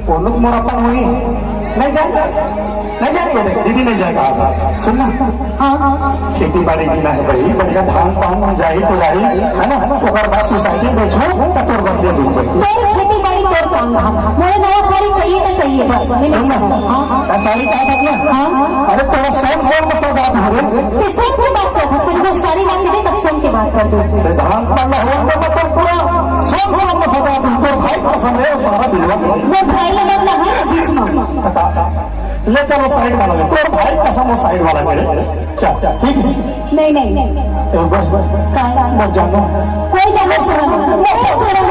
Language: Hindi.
बोलो तो मोरा अपन हुई नहीं जाएगा, नहीं जाएगा दीदी, नहीं जाएगा। सुनना, खेती बाड़ी गिना है भाई, बढ़िया धान पान में जाई तो जाई है ना, ओकर बाद सोसाइटी बेचो तो तोर कर दे दूंगा। तोर खेती बाड़ी तोर काम, मुझे नया साड़ी चाहिए तो चाहिए बस, मैंने साड़ी का मतलब अरे थोड़ा सोन में सजा दो। इस सोन की बात कर, हस्बैंड को साड़ी ला के दे तब सोन की बात कर दो। धान पान हुआ तो मतलब पूरा सोन में सजा दूं, तो भाई पसंद है सारा दिलवा। वो भाई लगा ना है बीच में, ले चलो साइड वाला में, तो भाई कसम वो साइड वाला करे। चल ठीक है, नहीं नहीं मत जानो, कोई जाना सुना नहीं सुना